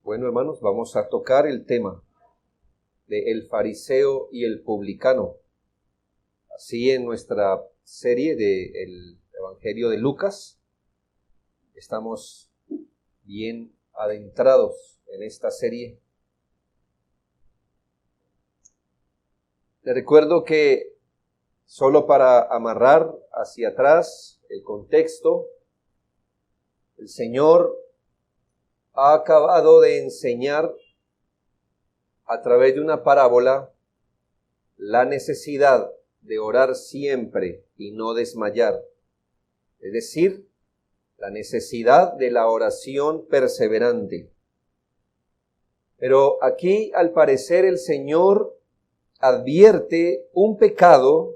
Bueno, hermanos, vamos a tocar el tema de el fariseo y el publicano. Así en nuestra serie del Evangelio de Lucas, estamos bien adentrados en esta serie. Les recuerdo que solo para amarrar hacia atrás el contexto, el Señor ha acabado de enseñar a través de una parábola la necesidad de orar siempre y no desmayar. Es decir, la necesidad de la oración perseverante. Pero aquí, al parecer, el Señor advierte un pecado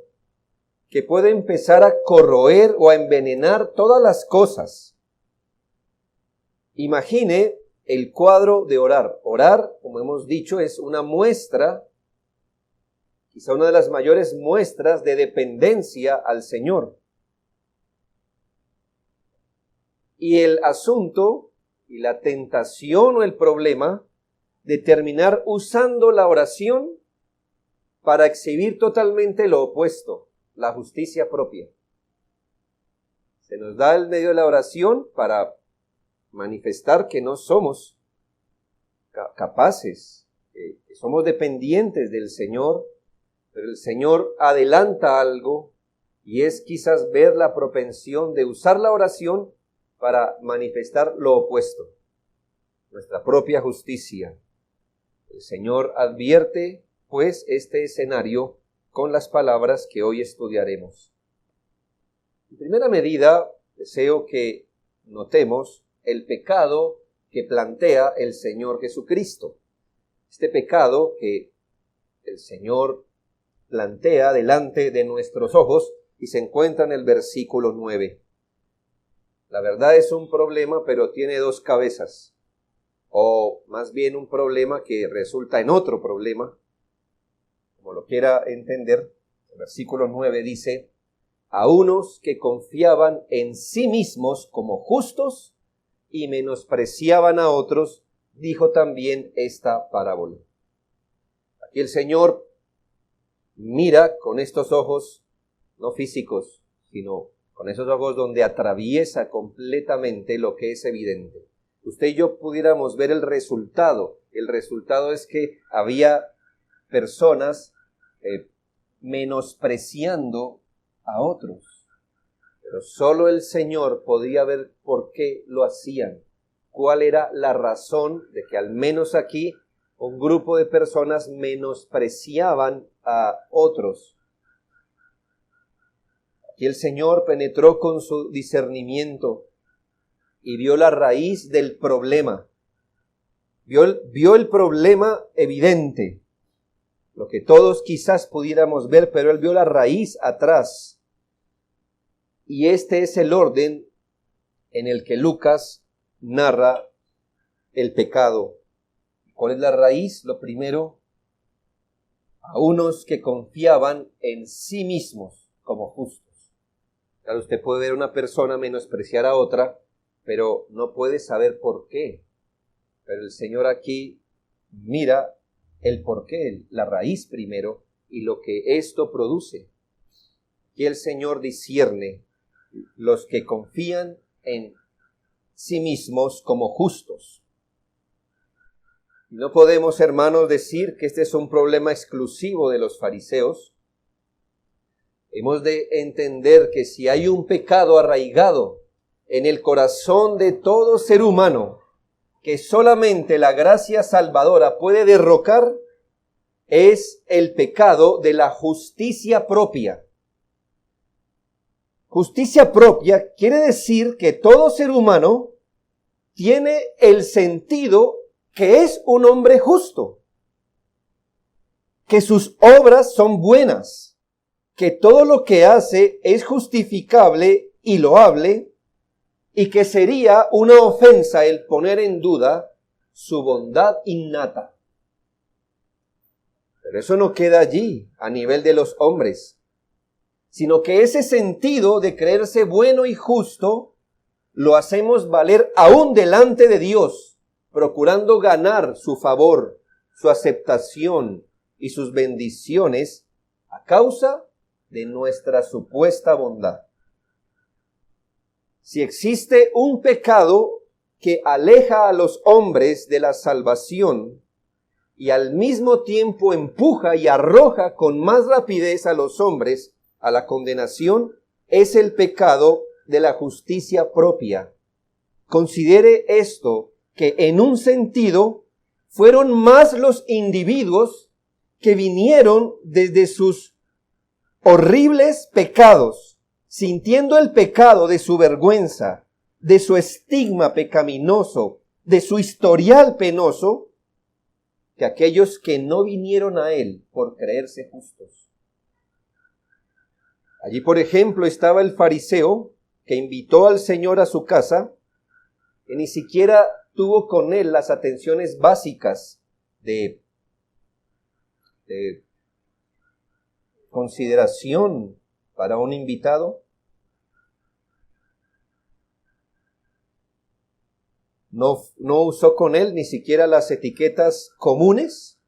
que puede empezar a corroer o a envenenar todas las cosas. Imagine el cuadro de orar. Orar, como hemos dicho, es una muestra, quizá una de las mayores muestras de dependencia al Señor. Y el asunto y la tentación o el problema de terminar usando la oración para exhibir totalmente lo opuesto, la justicia propia. Se nos da el medio de la oración para manifestar que no somos capaces, que somos dependientes del Señor, pero el Señor adelanta algo y es quizás ver la propensión de usar la oración para manifestar lo opuesto, nuestra propia justicia. El Señor advierte, pues, este escenario con las palabras que hoy estudiaremos. En primera medida, deseo que notemos el pecado que plantea el Señor Jesucristo. Este pecado que el Señor plantea delante de nuestros ojos y se encuentra en el versículo 9. La verdad es un problema, pero tiene dos cabezas, o más bien un problema que resulta en otro problema, como lo quiera entender. El versículo 9 dice: a unos que confiaban en sí mismos como justos y menospreciaban a otros, dijo también esta parábola. Aquí el Señor mira con estos ojos, no físicos, sino con esos ojos donde atraviesa completamente lo que es evidente. Usted y yo pudiéramos ver el resultado. El resultado es que había personas menospreciando a otros. Pero solo el Señor podía ver por qué lo hacían. ¿Cuál era la razón de que al menos aquí un grupo de personas menospreciaban a otros? Aquí el Señor penetró con su discernimiento y vio la raíz del problema. Vio el problema evidente, lo que todos quizás pudiéramos ver, pero Él vio la raíz atrás. Y este es el orden en el que Lucas narra el pecado. ¿Cuál es la raíz? Lo primero, a unos que confiaban en sí mismos como justos. Claro, usted puede ver a una persona menospreciar a otra, pero no puede saber por qué. Pero el Señor aquí mira el porqué, la raíz primero, y lo que esto produce. Aquí el Señor discierne los que confían en sí mismos como justos. No podemos, hermanos, decir que este es un problema exclusivo de los fariseos. Hemos de entender que si hay un pecado arraigado en el corazón de todo ser humano, que solamente la gracia salvadora puede derrocar, es el pecado de la justicia propia. Justicia propia quiere decir que todo ser humano tiene el sentido que es un hombre justo, que sus obras son buenas, que todo lo que hace es justificable y loable, y que sería una ofensa el poner en duda su bondad innata. Pero eso no queda allí a nivel de los hombres, sino que ese sentido de creerse bueno y justo lo hacemos valer aún delante de Dios, procurando ganar su favor, su aceptación y sus bendiciones a causa de nuestra supuesta bondad. Si existe un pecado que aleja a los hombres de la salvación y al mismo tiempo empuja y arroja con más rapidez a los hombres a la condenación, es el pecado de la justicia propia. Considere esto, que en un sentido fueron más los individuos que vinieron desde sus horribles pecados, sintiendo el pecado de su vergüenza, de su estigma pecaminoso, de su historial penoso, que aquellos que no vinieron a él por creerse justos. Allí, por ejemplo, estaba el fariseo que invitó al Señor a su casa, que ni siquiera tuvo con él las atenciones básicas de consideración para un invitado. No usó con él ni siquiera las etiquetas comunes.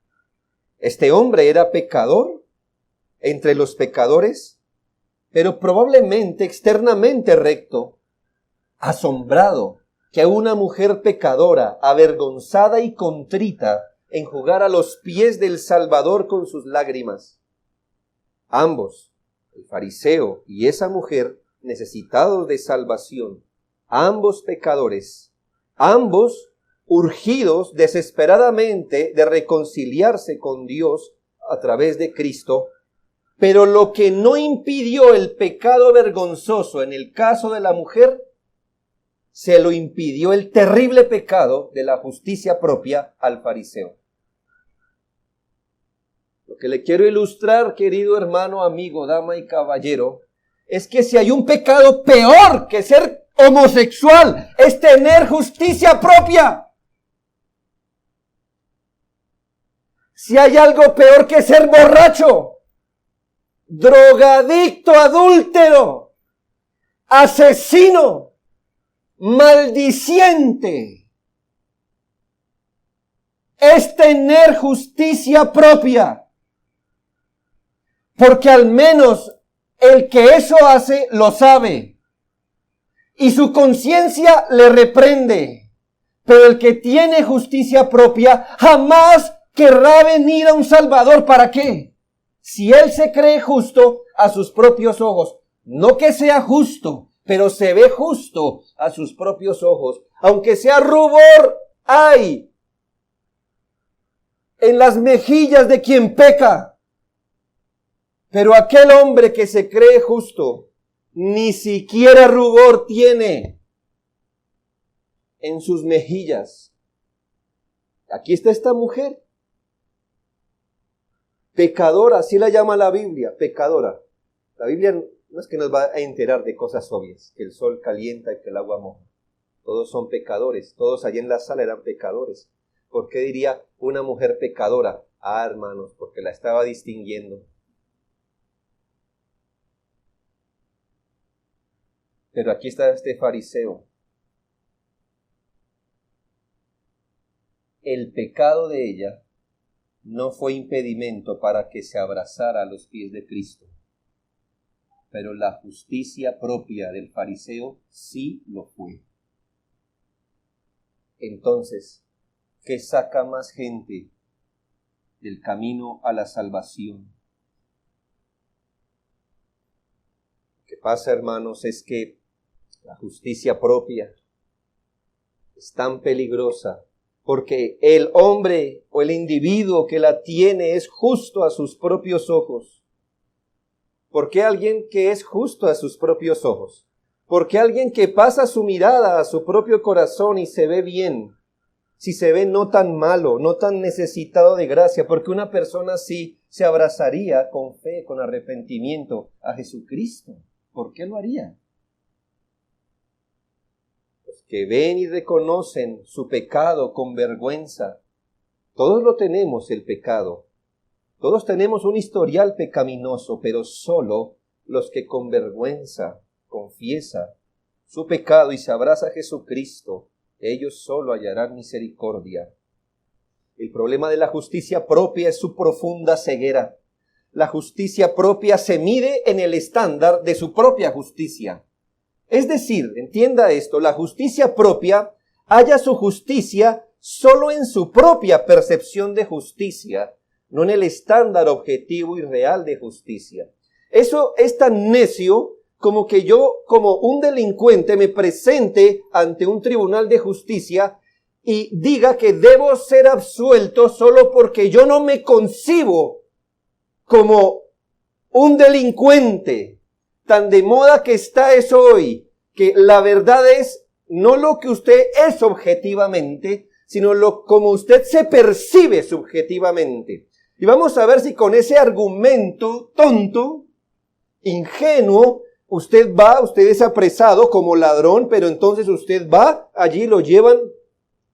Este hombre era pecador entre los pecadores, pero probablemente externamente recto, asombrado que una mujer pecadora, avergonzada y contrita, enjugara los pies del Salvador con sus lágrimas. Ambos, el fariseo y esa mujer, necesitados de salvación, ambos pecadores, ambos urgidos desesperadamente de reconciliarse con Dios a través de Cristo, pero lo que no impidió el pecado vergonzoso en el caso de la mujer, se lo impidió el terrible pecado de la justicia propia al fariseo. Lo que le quiero ilustrar, querido hermano, amigo, dama y caballero, es que si hay un pecado peor que ser homosexual, es tener justicia propia. Si hay algo peor que ser borracho, drogadicto, adúltero, asesino, maldiciente, es tener justicia propia. Porque al menos el que eso hace lo sabe y su conciencia le reprende. Pero el que tiene justicia propia jamás querrá venir a un Salvador. ¿Para qué? Si él se cree justo a sus propios ojos, no que sea justo, pero se ve justo a sus propios ojos, aunque sea rubor hay en las mejillas de quien peca. Pero aquel hombre que se cree justo, ni siquiera rubor tiene en sus mejillas. Aquí está esta mujer, pecadora, así la llama la Biblia, pecadora. La Biblia no es que nos va a enterar de cosas obvias, que el sol calienta y que el agua moja. Todos son pecadores, todos allí en la sala eran pecadores. ¿Por qué diría una mujer pecadora? Ah, hermanos, porque la estaba distinguiendo. Pero aquí está este fariseo. El pecado de ella no fue impedimento para que se abrazara a los pies de Cristo. Pero la justicia propia del fariseo sí lo fue. Entonces, ¿qué saca más gente del camino a la salvación? Lo que pasa, hermanos, es que la justicia propia es tan peligrosa porque el hombre o el individuo que la tiene es justo a sus propios ojos. ¿Por qué alguien que es justo a sus propios ojos? Porque alguien que pasa su mirada a su propio corazón y se ve bien, si se ve no tan malo, no tan necesitado de gracia, porque una persona así se abrazaría con fe, con arrepentimiento a Jesucristo. ¿Por qué lo haría? Los que ven y reconocen su pecado con vergüenza. Todos lo tenemos, el pecado. Todos tenemos un historial pecaminoso, pero solo los que con vergüenza confiesa su pecado y se abraza a Jesucristo, ellos solo hallarán misericordia. El problema de la justicia propia es su profunda ceguera. La justicia propia se mide en el estándar de su propia justicia. Es decir, entienda esto, la justicia propia halla su justicia solo en su propia percepción de justicia, no en el estándar objetivo y real de justicia. Eso es tan necio como que yo, como un delincuente, me presente ante un tribunal de justicia y diga que debo ser absuelto solo porque yo no me concibo como un delincuente. Tan de moda que está eso hoy, que la verdad es no lo que usted es objetivamente, sino como usted se percibe subjetivamente. Y vamos a ver si con ese argumento tonto, ingenuo, usted es apresado como ladrón, pero entonces usted va, allí lo llevan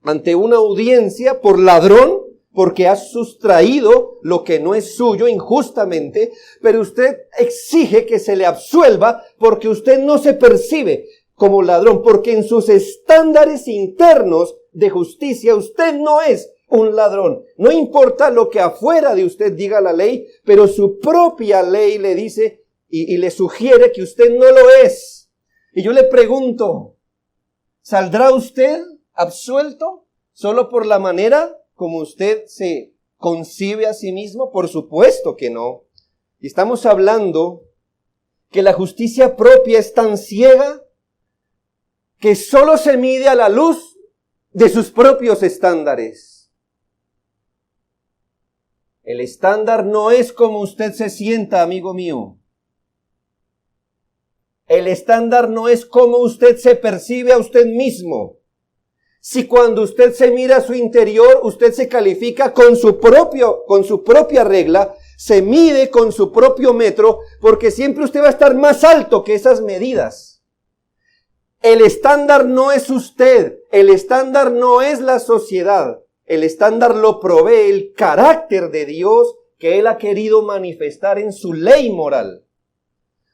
ante una audiencia por ladrón, porque ha sustraído lo que no es suyo injustamente, pero usted exige que se le absuelva porque usted no se percibe como ladrón, porque en sus estándares internos de justicia usted no es un ladrón. No importa lo que afuera de usted diga la ley, pero su propia ley le dice y le sugiere que usted no lo es. Y yo le pregunto, ¿saldrá usted absuelto solo por la manera como usted se concibe a sí mismo? Por supuesto que no. Y estamos hablando que la justicia propia es tan ciega que solo se mide a la luz de sus propios estándares. El estándar no es como usted se sienta, amigo mío. El estándar no es como usted se percibe a usted mismo. Si cuando usted se mira a su interior, usted se califica con su propia regla, se mide con su propio metro, porque siempre usted va a estar más alto que esas medidas. El estándar no es usted, el estándar no es la sociedad, el estándar lo provee el carácter de Dios que Él ha querido manifestar en su ley moral.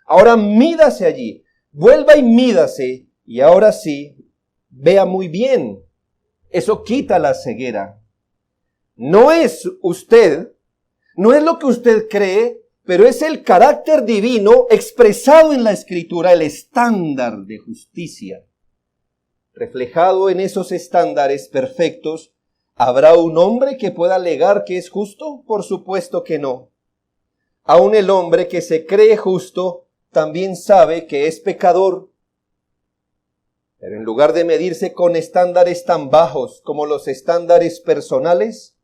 Ahora mídase allí, vuelva y mídase, y ahora sí, vea muy bien, eso quita la ceguera. No es usted, no es lo que usted cree, pero es el carácter divino expresado en la Escritura, el estándar de justicia. Reflejado en esos estándares perfectos, ¿habrá un hombre que pueda alegar que es justo? Por supuesto que no. Aun el hombre que se cree justo también sabe que es pecador. Pero en lugar de medirse con estándares tan bajos como los estándares personales,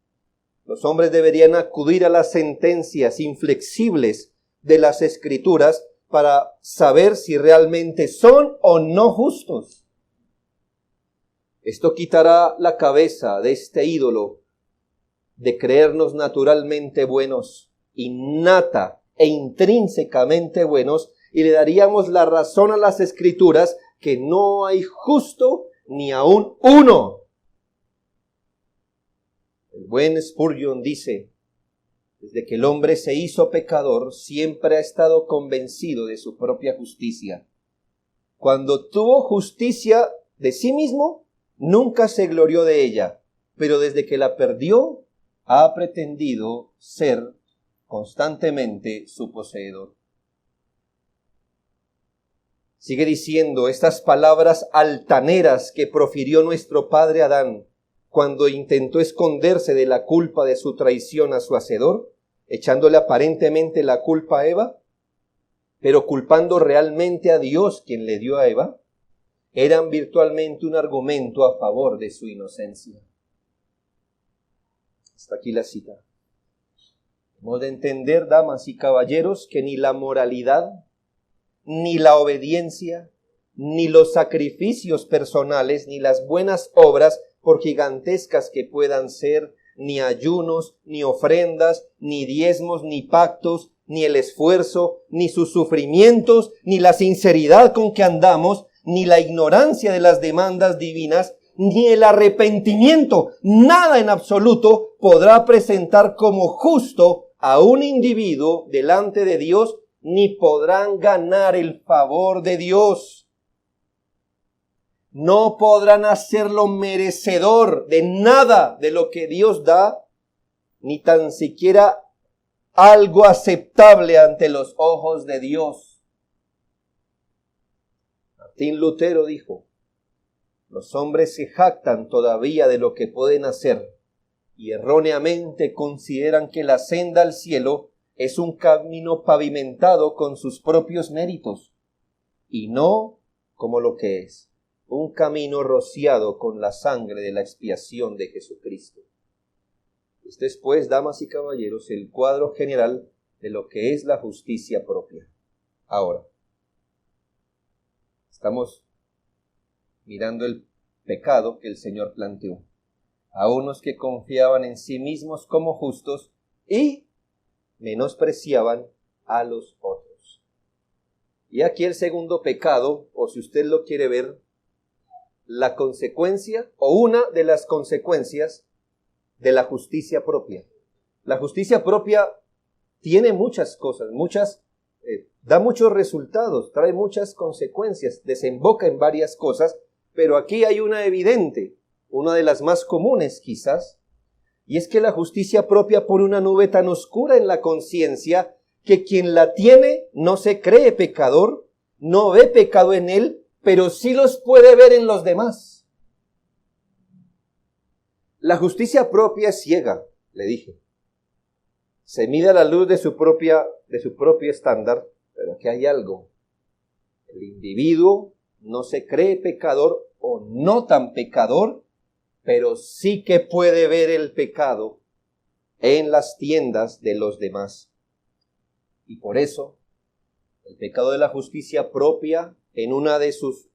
los hombres deberían acudir a las sentencias inflexibles de las Escrituras para saber si realmente son o no justos. Esto quitará la cabeza de este ídolo de creernos naturalmente buenos, innata e intrínsecamente buenos, y le daríamos la razón a las Escrituras que no hay justo ni aun uno. El buen Spurgeon dice, desde que el hombre se hizo pecador, siempre ha estado convencido de su propia justicia. Cuando tuvo justicia de sí mismo, nunca se glorió de ella, pero desde que la perdió, ha pretendido ser constantemente su poseedor. Sigue diciendo estas palabras altaneras que profirió nuestro padre Adán cuando intentó esconderse de la culpa de su traición a su hacedor, echándole aparentemente la culpa a Eva, pero culpando realmente a Dios quien le dio a Eva, eran virtualmente un argumento a favor de su inocencia. Hasta aquí la cita. Hemos de entender, damas y caballeros, que ni la moralidad, ni la obediencia, ni los sacrificios personales, ni las buenas obras, por gigantescas que puedan ser, ni ayunos, ni ofrendas, ni diezmos, ni pactos, ni el esfuerzo, ni sus sufrimientos, ni la sinceridad con que andamos, ni la ignorancia de las demandas divinas, ni el arrepentimiento, nada en absoluto podrá presentar como justo a un individuo delante de Dios, ni podrán ganar el favor de Dios. no podrán hacerlo merecedor de nada de lo que Dios da, ni tan siquiera algo aceptable ante los ojos de Dios. Martín Lutero dijo: los hombres se jactan todavía de lo que pueden hacer y erróneamente consideran que la senda al cielo es un camino pavimentado con sus propios méritos, y no como lo que es, un camino rociado con la sangre de la expiación de Jesucristo. Este es, pues, damas y caballeros, el cuadro general de lo que es la justicia propia. Ahora, estamos mirando el pecado que el Señor planteó a unos que confiaban en sí mismos como justos y menospreciaban a los otros. Y aquí el segundo pecado, o si usted lo quiere ver, la consecuencia o una de las consecuencias de la justicia propia. La justicia propia tiene muchas cosas, da muchos resultados, trae muchas consecuencias, desemboca en varias cosas, pero aquí hay una evidente, una de las más comunes quizás, y es que la justicia propia pone una nube tan oscura en la conciencia que quien la tiene no se cree pecador, no ve pecado en él, pero sí los puede ver en los demás. La justicia propia es ciega, le dije. Se mide a la luz de su propio estándar, pero aquí hay algo. El individuo no se cree pecador o no tan pecador, pero sí que puede ver el pecado en las tiendas de los demás. Y por eso, el pecado de la justicia propia, en una de sus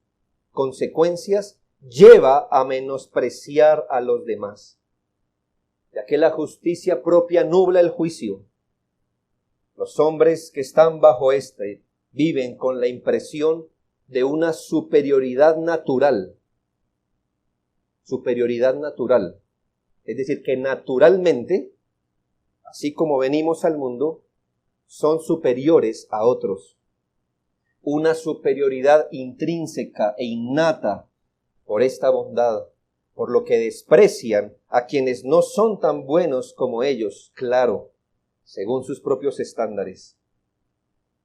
consecuencias, lleva a menospreciar a los demás, ya que la justicia propia nubla el juicio. Los hombres que están bajo viven con la impresión de una superioridad natural. Superioridad natural. Es decir, que naturalmente, así como venimos al mundo, son superiores a otros. Una superioridad intrínseca e innata por esta bondad, por lo que desprecian a quienes no son tan buenos como ellos, claro, según sus propios estándares.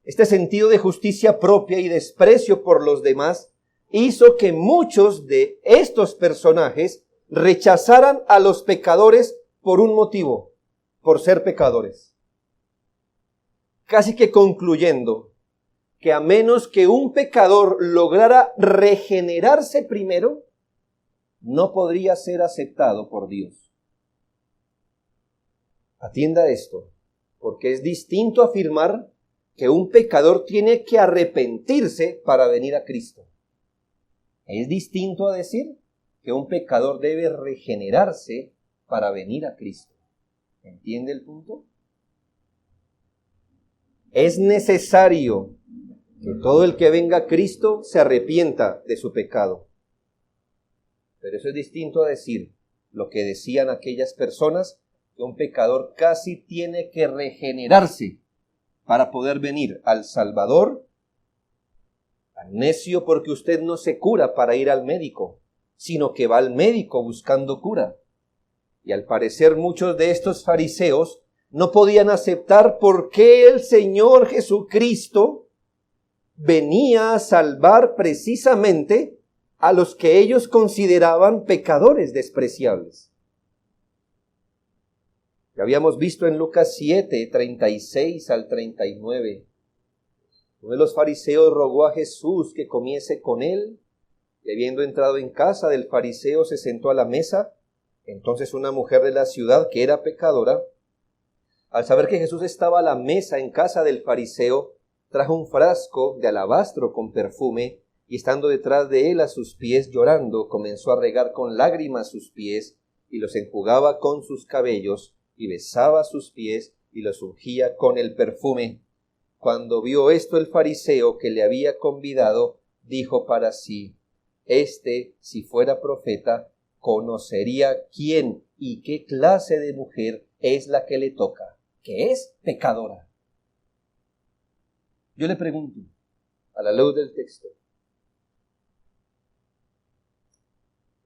Este sentido de justicia propia y desprecio por los demás hizo que muchos de estos personajes rechazaran a los pecadores por un motivo, por ser pecadores. Casi que concluyendo que a menos que un pecador lograra regenerarse primero, no podría ser aceptado por Dios. Atienda esto, porque es distinto afirmar que un pecador tiene que arrepentirse para venir a Cristo. Es distinto a decir que un pecador debe regenerarse para venir a Cristo. ¿Entiende el punto? Es necesario que todo el que venga a Cristo se arrepienta de su pecado. Pero eso es distinto a decir lo que decían aquellas personas, que un pecador casi tiene que regenerarse para poder venir al Salvador. Tan necio, porque usted no se cura para ir al médico, sino que va al médico buscando cura. Y al parecer muchos de estos fariseos no podían aceptar por qué el Señor Jesucristo venía a salvar precisamente a los que ellos consideraban pecadores despreciables. Ya habíamos visto en Lucas 7, 36 al 39. Uno de los fariseos rogó a Jesús que comiese con él, y habiendo entrado en casa del fariseo se sentó a la mesa. Entonces una mujer de la ciudad, que era pecadora, al saber que Jesús estaba a la mesa en casa del fariseo, trajo un frasco de alabastro con perfume, y estando detrás de él a sus pies llorando, comenzó a regar con lágrimas sus pies, y los enjugaba con sus cabellos, y besaba sus pies, y los ungía con el perfume. Cuando vio esto el fariseo que le había convidado, dijo para sí: si fuera profeta, conocería quién y qué clase de mujer es la que le toca, que es pecadora. Yo le pregunto, a la luz del texto,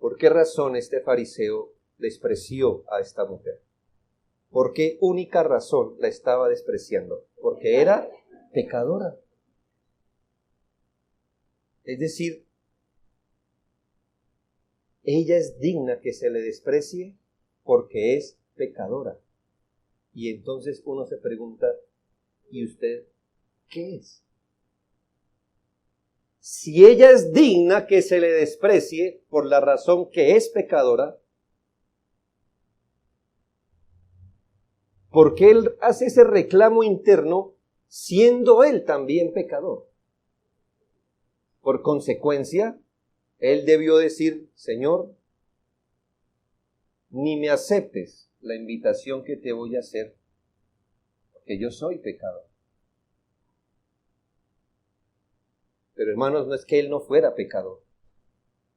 ¿Por qué razón este fariseo despreció a esta mujer? ¿Por qué única razón la estaba despreciando? Porque era pecadora. Es decir, ella es digna que se le desprecie porque es pecadora. Y entonces uno se pregunta, ¿y usted qué es? Si ella es digna que se le desprecie por la razón que es pecadora, ¿por qué él hace ese reclamo interno siendo él también pecador? Por consecuencia, él debió decir, Señor, ni me aceptes la invitación que te voy a hacer, porque yo soy pecador. Pero hermanos, no es que él no fuera pecador.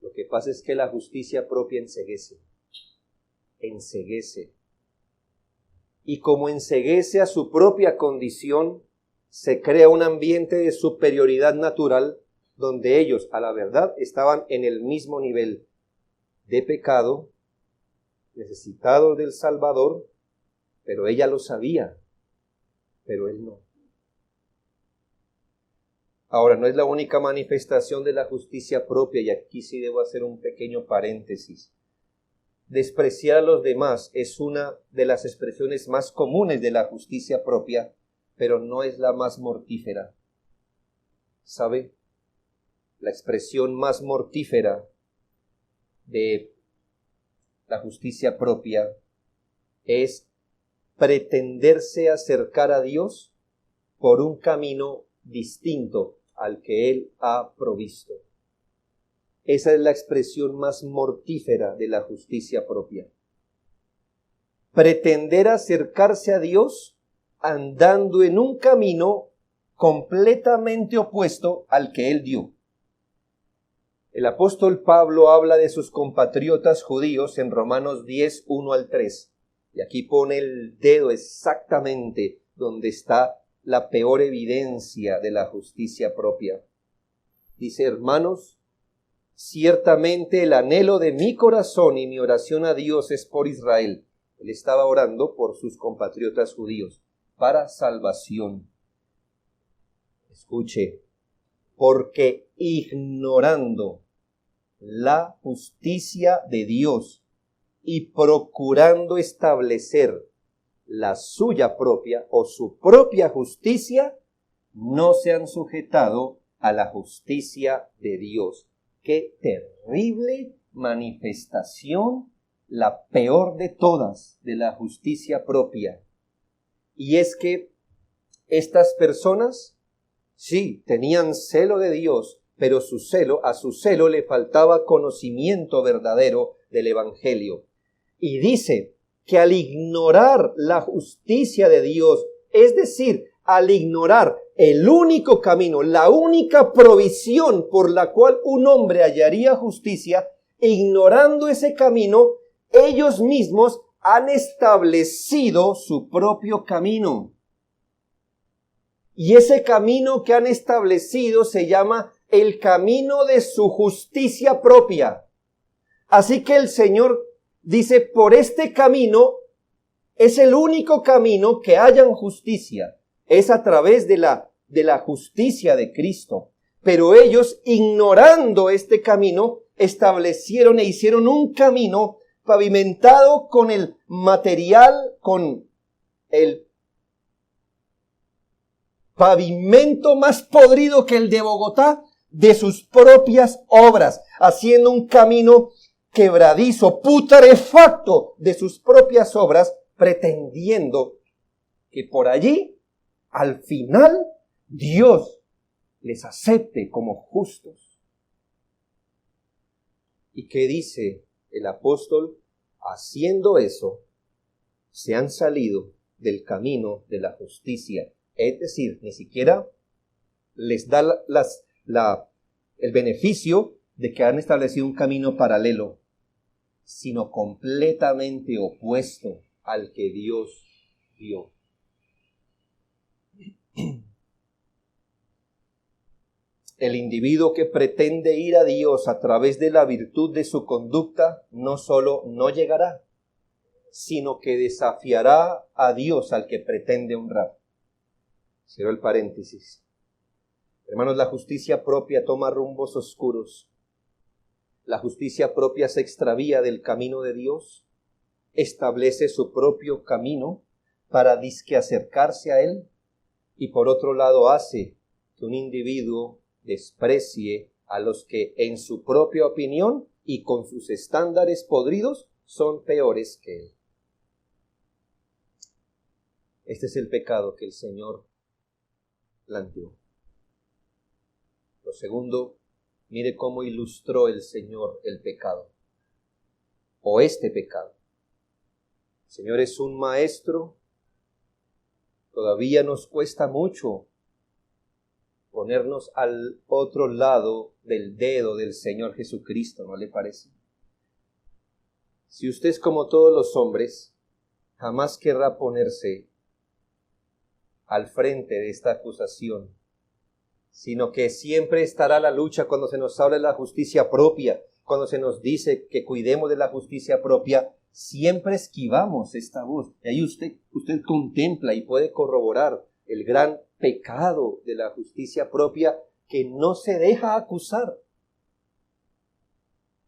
Lo que pasa es que la justicia propia enceguece. Enceguece. Y como enceguece a su propia condición, se crea un ambiente de superioridad natural donde ellos, a la verdad, estaban en el mismo nivel de pecado, necesitados del Salvador, pero ella lo sabía, pero él no. Ahora, no es la única manifestación de la justicia propia, y aquí sí debo hacer un pequeño paréntesis. Despreciar a los demás es una de las expresiones más comunes de la justicia propia, pero no es la más mortífera. ¿Sabe? La expresión más mortífera de la justicia propia es pretenderse acercar a Dios por un camino distinto al que Él ha provisto. Esa es la expresión más mortífera de la justicia propia. Pretender acercarse a Dios andando en un camino completamente opuesto al que Él dio. El apóstol Pablo habla de sus compatriotas judíos en Romanos 10, 1 al 3. Y aquí pone el dedo exactamente donde está la peor evidencia de la justicia propia. Dice, hermanos, ciertamente el anhelo de mi corazón y mi oración a Dios es por Israel. Él estaba orando por sus compatriotas judíos, para salvación. Escuche, porque ignorando la justicia de Dios y procurando establecer la suya propia o su propia justicia, no se han sujetado a la justicia de Dios. ¡Qué terrible manifestación! La peor de todas de la justicia propia. Y es que estas personas, sí, tenían celo de Dios, pero a su celo le faltaba conocimiento verdadero del Evangelio. Y dice que al ignorar la justicia de Dios, es decir, al ignorar el único camino, la única provisión por la cual un hombre hallaría justicia, ignorando ese camino, ellos mismos han establecido su propio camino. Y ese camino que han establecido se llama el camino de su justicia propia. Así que el Señor dice, por este camino es el único camino que hayan justicia. Es a través de la justicia de Cristo. Pero ellos, ignorando este camino, establecieron e hicieron un camino pavimentado con el material, con el pavimento más podrido que el de Bogotá, de sus propias obras, haciendo un camino quebradizo, putrefacto de sus propias obras, pretendiendo que por allí, al final, Dios les acepte como justos. ¿Y qué dice el apóstol? Haciendo eso, se han salido del camino de la justicia. Es decir, ni siquiera les da el beneficio de que han establecido un camino paralelo, sino completamente opuesto al que Dios dio. El individuo que pretende ir a Dios a través de la virtud de su conducta no solo no llegará, sino que desafiará a Dios al que pretende honrar. Cierro el paréntesis. Hermanos, la justicia propia toma rumbos oscuros. La justicia propia se extravía del camino de Dios, establece su propio camino para disque acercarse a Él, y por otro lado hace que un individuo desprecie a los que en su propia opinión y con sus estándares podridos son peores que él. Este es el pecado que el Señor planteó. Lo segundo, mire cómo ilustró el Señor el pecado, o este pecado. El Señor es un maestro. Todavía nos cuesta mucho ponernos al otro lado del dedo del Señor Jesucristo, ¿no le parece? Si usted es como todos los hombres, jamás querrá ponerse al frente de esta acusación, sino que siempre estará la lucha cuando se nos habla de la justicia propia, cuando se nos dice que cuidemos de la justicia propia, siempre esquivamos esta voz. Y ahí usted contempla y puede corroborar el gran pecado de la justicia propia que no se deja acusar,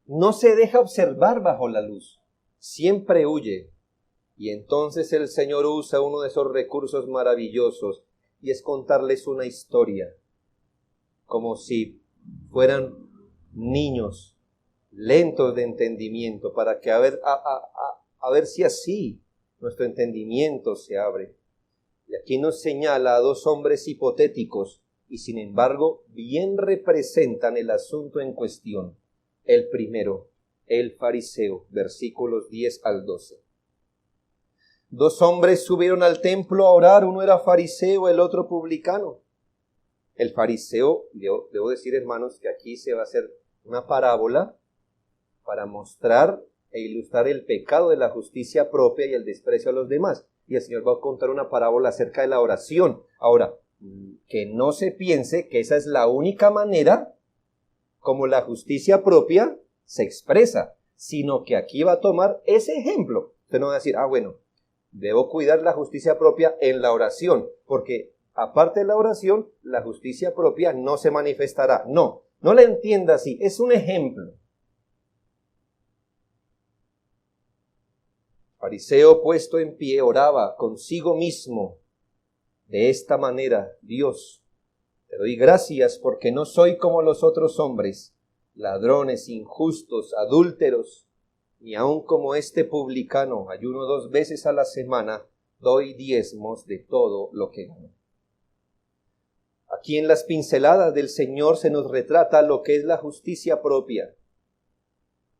no se deja observar bajo la luz, siempre huye. Y entonces el Señor usa uno de esos recursos maravillosos y es contarles una historia, como si fueran niños lentos de entendimiento, para que a ver si así nuestro entendimiento se abre. Y aquí nos señala a dos hombres hipotéticos y sin embargo bien representan el asunto en cuestión. El primero, el fariseo, versículos 10 al 12. Dos hombres subieron al templo a orar, uno era fariseo, el otro publicano. El fariseo, debo decir, hermanos, que aquí se va a hacer una parábola para mostrar e ilustrar el pecado de la justicia propia y el desprecio a los demás. Y el Señor va a contar una parábola acerca de la oración. Ahora, que no se piense que esa es la única manera como la justicia propia se expresa, sino que aquí va a tomar ese ejemplo. Usted no va a decir, bueno, debo cuidar la justicia propia en la oración, porque aparte de la oración, la justicia propia no se manifestará. No la entienda así, es un ejemplo. Fariseo puesto en pie oraba consigo mismo de esta manera: Dios, te doy gracias porque no soy como los otros hombres, ladrones, injustos, adúlteros, ni aun como este publicano. Ayuno 2 veces a la semana, doy diezmos de todo lo que gano. Aquí en las pinceladas del Señor se nos retrata lo que es la justicia propia.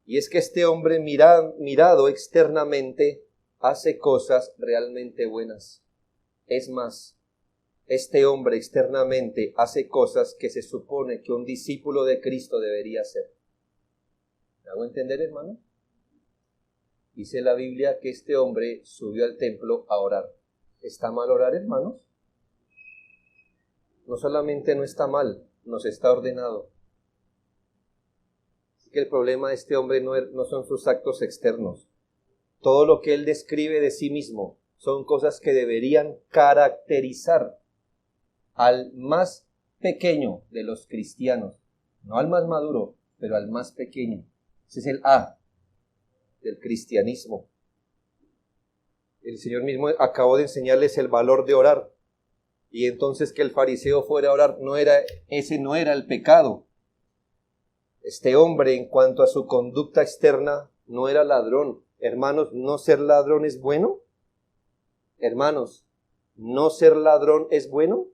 Y es que este hombre mirado externamente hace cosas realmente buenas. Es más, este hombre externamente hace cosas que se supone que un discípulo de Cristo debería hacer. ¿Me hago entender, hermano? Dice la Biblia que este hombre subió al templo a orar. ¿Está mal orar, hermanos? No solamente no está mal, nos está ordenado. Así que el problema de este hombre no son sus actos externos. Todo lo que él describe de sí mismo son cosas que deberían caracterizar al más pequeño de los cristianos. No al más maduro, pero al más pequeño. Ese es el A del cristianismo. El Señor mismo acabó de enseñarles el valor de orar. Y entonces que el fariseo fuera a orar, ese no era el pecado. Este hombre, en cuanto a su conducta externa, no era ladrón. Hermanos, ¿no ser ladrón es bueno? Hermanos, ¿no ser ladrón es bueno?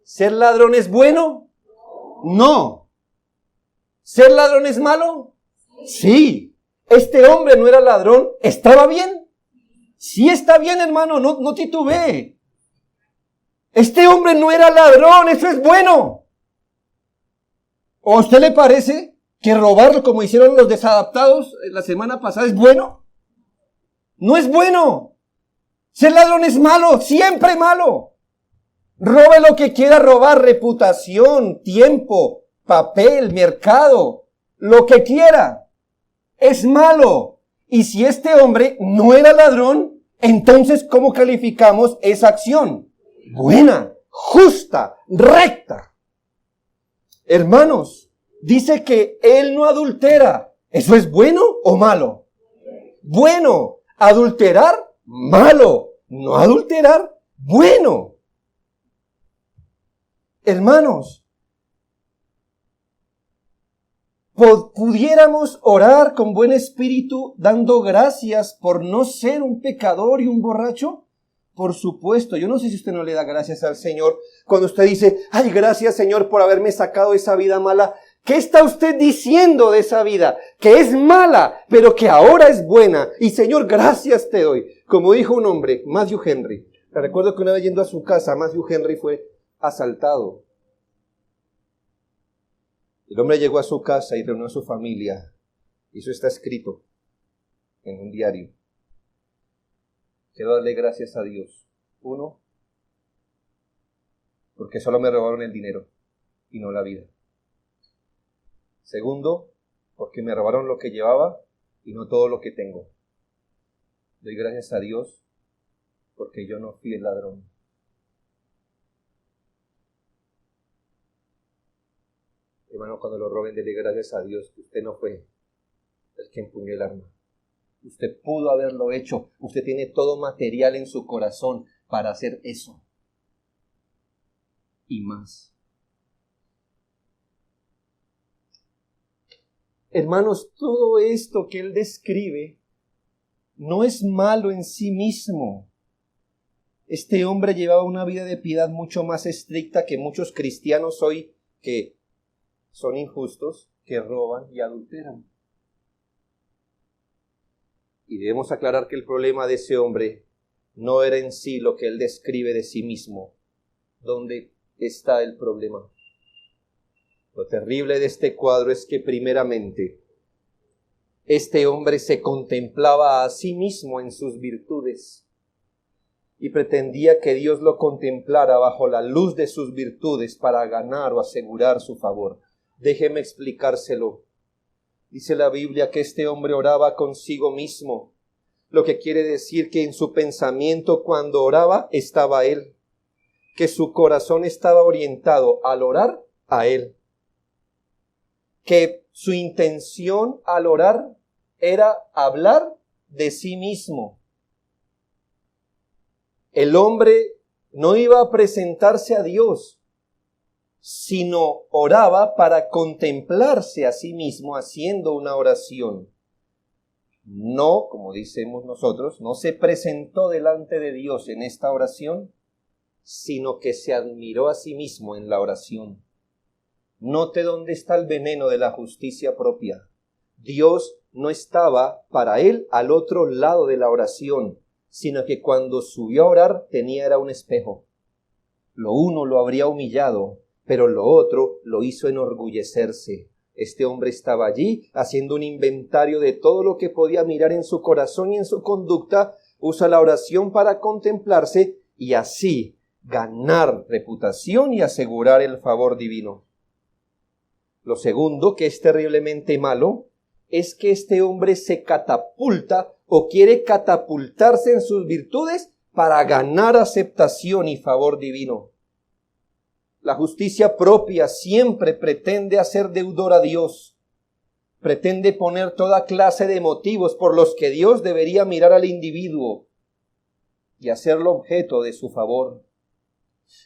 ¿Ser ladrón es bueno? No. ¿Ser ladrón es malo? Sí. Este hombre no era ladrón, ¿estaba bien? Sí está bien, hermano, no titubee. Este hombre no era ladrón, eso es bueno. ¿O a usted le parece que robar, como hicieron los desadaptados la semana pasada, es bueno? No es bueno. Ser ladrón es malo, siempre malo. Robe lo que quiera robar, reputación, tiempo, papel, mercado, lo que quiera. Es malo. Y si este hombre no era ladrón, entonces ¿cómo calificamos esa acción? Buena, justa, recta. Hermanos, dice que él no adultera. ¿Eso es bueno o malo? Bueno. Adulterar, malo. No adulterar, bueno. Hermanos, pudiéramos orar con buen espíritu dando gracias por no ser un pecador y un borracho. Por supuesto, yo no sé si usted no le da gracias al Señor cuando usted dice, ay, gracias Señor por haberme sacado de esa vida mala. ¿Qué está usted diciendo de esa vida? Que es mala, pero que ahora es buena. Y Señor, gracias te doy. Como dijo un hombre, Matthew Henry. Le recuerdo que una vez yendo a su casa, Matthew Henry fue asaltado. El hombre llegó a su casa y reunió a su familia. Y eso está escrito en un diario. Quiero darle gracias a Dios. Uno, porque solo me robaron el dinero y no la vida. Segundo, porque me robaron lo que llevaba y no todo lo que tengo. Doy gracias a Dios porque yo no fui el ladrón. Hermano, cuando lo roben, dele gracias a Dios que usted no fue el que empuñó el arma. Usted pudo haberlo hecho. Usted tiene todo material en su corazón para hacer eso. Y más. Hermanos, todo esto que él describe no es malo en sí mismo. Este hombre llevaba una vida de piedad mucho más estricta que muchos cristianos hoy que son injustos, que roban y adulteran. Y debemos aclarar que el problema de ese hombre no era en sí lo que él describe de sí mismo. ¿Dónde está el problema? Lo terrible de este cuadro es que primeramente este hombre se contemplaba a sí mismo en sus virtudes y pretendía que Dios lo contemplara bajo la luz de sus virtudes para ganar o asegurar su favor. Déjeme explicárselo. Dice la Biblia que este hombre oraba consigo mismo, lo que quiere decir que en su pensamiento cuando oraba estaba él, que su corazón estaba orientado al orar a él, que su intención al orar era hablar de sí mismo. El hombre no iba a presentarse a Dios, sino oraba para contemplarse a sí mismo haciendo una oración. No, como decimos nosotros, no se presentó delante de Dios en esta oración, sino que se admiró a sí mismo en la oración. Note dónde está el veneno de la justicia propia. Dios no estaba para él al otro lado de la oración, sino que cuando subió a orar era un espejo. Lo uno lo habría humillado, pero lo otro lo hizo enorgullecerse. Este hombre estaba allí haciendo un inventario de todo lo que podía mirar en su corazón y en su conducta, usa la oración para contemplarse y así ganar reputación y asegurar el favor divino. Lo segundo, que es terriblemente malo, es que este hombre se catapulta o quiere catapultarse en sus virtudes para ganar aceptación y favor divino. La justicia propia siempre pretende hacer deudor a Dios. Pretende poner toda clase de motivos por los que Dios debería mirar al individuo y hacerlo objeto de su favor.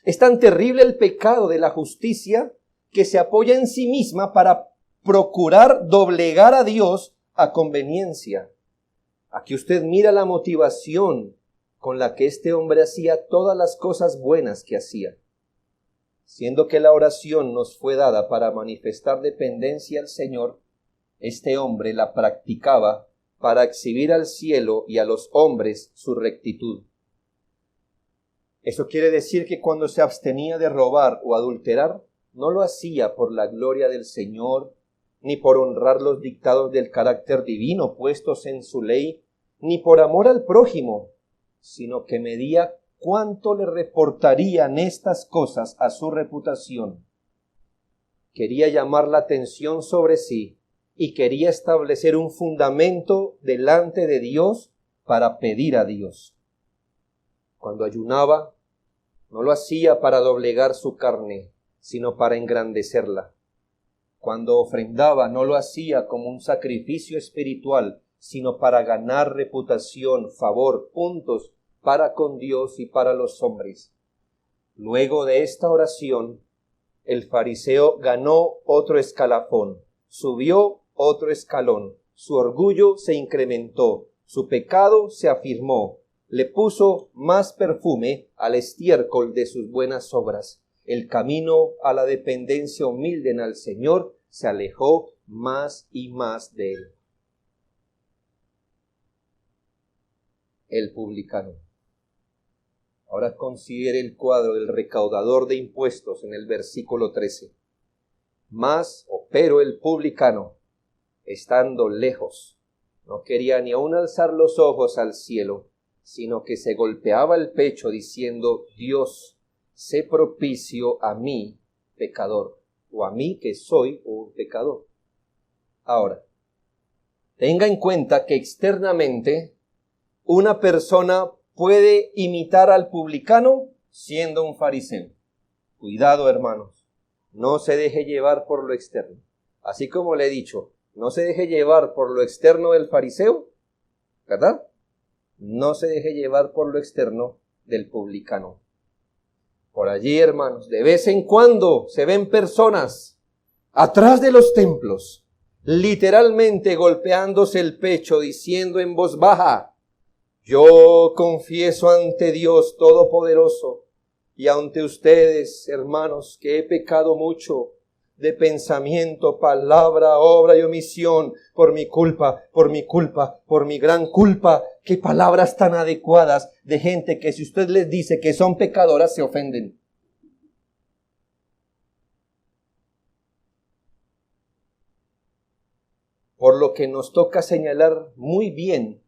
Es tan terrible el pecado de la justicia que se apoya en sí misma para procurar doblegar a Dios a conveniencia. Aquí usted mira la motivación con la que este hombre hacía todas las cosas buenas que hacía. Siendo que la oración nos fue dada para manifestar dependencia al Señor, este hombre la practicaba para exhibir al cielo y a los hombres su rectitud. Eso quiere decir que cuando se abstenía de robar o adulterar, no lo hacía por la gloria del Señor, ni por honrar los dictados del carácter divino puestos en su ley, ni por amor al prójimo, sino que medía ¿cuánto le reportarían estas cosas a su reputación? Quería llamar la atención sobre sí y quería establecer un fundamento delante de Dios para pedir a Dios. Cuando ayunaba, no lo hacía para doblegar su carne, sino para engrandecerla. Cuando ofrendaba, no lo hacía como un sacrificio espiritual, sino para ganar reputación, favor, puntos para con Dios y para los hombres. Luego de esta oración, el fariseo ganó otro escalafón, subió otro escalón, su orgullo se incrementó, su pecado se afirmó, le puso más perfume al estiércol de sus buenas obras. El camino a la dependencia humilde en el Señor se alejó más y más de él. El publicano. Ahora considere el cuadro del recaudador de impuestos en el versículo 13. Pero el publicano, estando lejos, no quería ni aun alzar los ojos al cielo, sino que se golpeaba el pecho diciendo: Dios, sé propicio a mí, pecador, o a mí que soy un pecador. Ahora, tenga en cuenta que externamente una persona puede imitar al publicano siendo un fariseo. Cuidado, hermanos, no se deje llevar por lo externo. Así como le he dicho, no se deje llevar por lo externo del fariseo, ¿verdad? No se deje llevar por lo externo del publicano. Por allí, hermanos, de vez en cuando se ven personas atrás de los templos, literalmente golpeándose el pecho, diciendo en voz baja: yo confieso ante Dios Todopoderoso y ante ustedes, hermanos, que he pecado mucho de pensamiento, palabra, obra y omisión, por mi culpa, por mi gran culpa. Qué palabras tan adecuadas de gente que si usted les dice que son pecadoras se ofenden. Por lo que nos toca señalar muy bien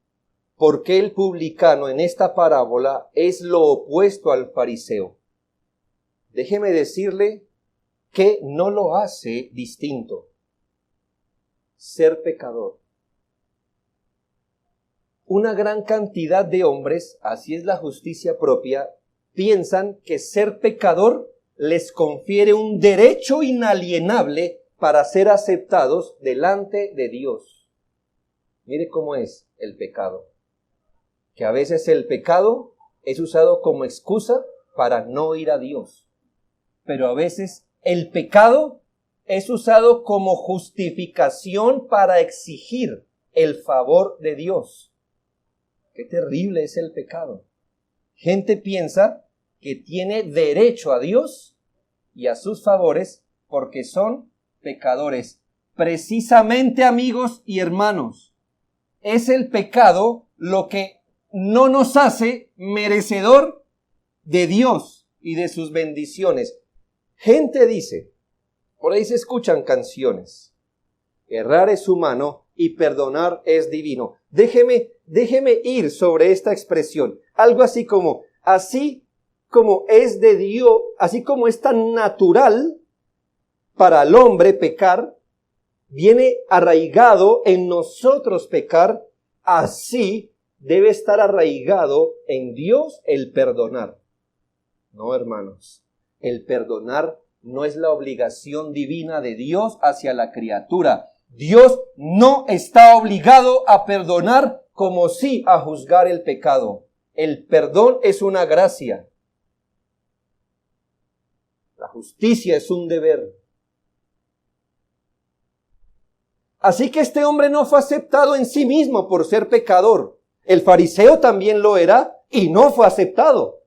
por qué el publicano en esta parábola es lo opuesto al fariseo. Déjeme decirle que no lo hace distinto. Ser pecador. Una gran cantidad de hombres, así es la justicia propia, piensan que ser pecador les confiere un derecho inalienable para ser aceptados delante de Dios. Mire cómo es el pecado. Que a veces el pecado es usado como excusa para no ir a Dios. Pero a veces el pecado es usado como justificación para exigir el favor de Dios. Qué terrible es el pecado. Gente piensa que tiene derecho a Dios y a sus favores porque son pecadores. Precisamente, amigos y hermanos, es el pecado lo que no nos hace merecedor de Dios y de sus bendiciones. Gente dice, por ahí se escuchan canciones: errar es humano y perdonar es divino. Déjeme ir sobre esta expresión. Algo así como es de Dios, así como es tan natural para el hombre pecar, viene arraigado en nosotros pecar, así debe estar arraigado en Dios el perdonar. No, hermanos, el perdonar no es la obligación divina de Dios hacia la criatura. Dios no está obligado a perdonar como sí a juzgar el pecado. El perdón es una gracia. La justicia es un deber. Así que este hombre no fue aceptado en sí mismo por ser pecador. El fariseo también lo era y no fue aceptado.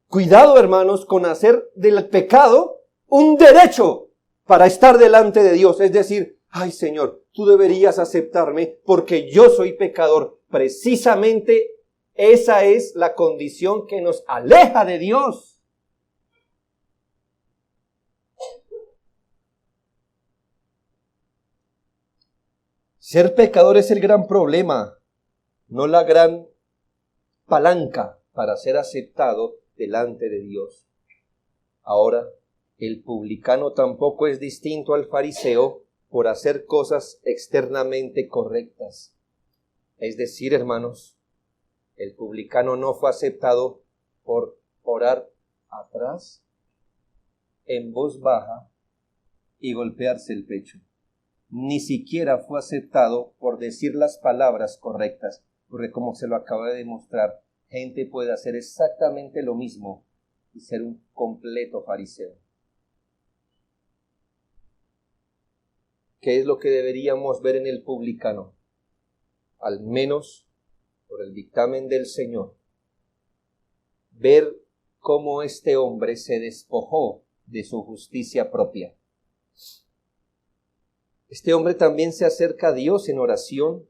Cuidado, hermanos, con hacer del pecado un derecho para estar delante de Dios. Es decir, ay Señor, tú deberías aceptarme porque yo soy pecador. Precisamente esa es la condición que nos aleja de Dios. Ser pecador es el gran problema, no la gran palanca para ser aceptado delante de Dios. Ahora, el publicano tampoco es distinto al fariseo por hacer cosas externamente correctas. Es decir, hermanos, el publicano no fue aceptado por orar atrás, en voz baja y golpearse el pecho. Ni siquiera fue aceptado por decir las palabras correctas, porque como se lo acaba de demostrar, gente puede hacer exactamente lo mismo y ser un completo fariseo. ¿Qué es lo que deberíamos ver en el publicano? Al menos, por el dictamen del Señor, ver cómo este hombre se despojó de su justicia propia. Este hombre también se acerca a Dios en oración,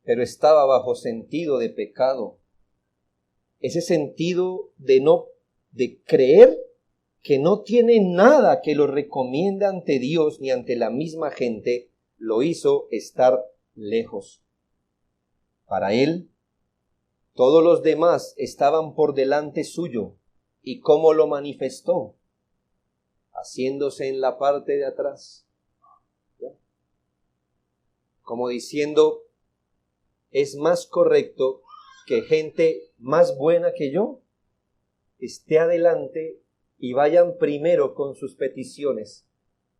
pero estaba bajo sentido de pecado. Ese sentido de creer que no tiene nada que lo recomiende ante Dios ni ante la misma gente, lo hizo estar lejos. Para él, todos los demás estaban por delante suyo. ¿Y cómo lo manifestó? Haciéndose en la parte de atrás. ¿Ya? Como diciendo, es más correcto que gente más buena que yo esté adelante y vayan primero con sus peticiones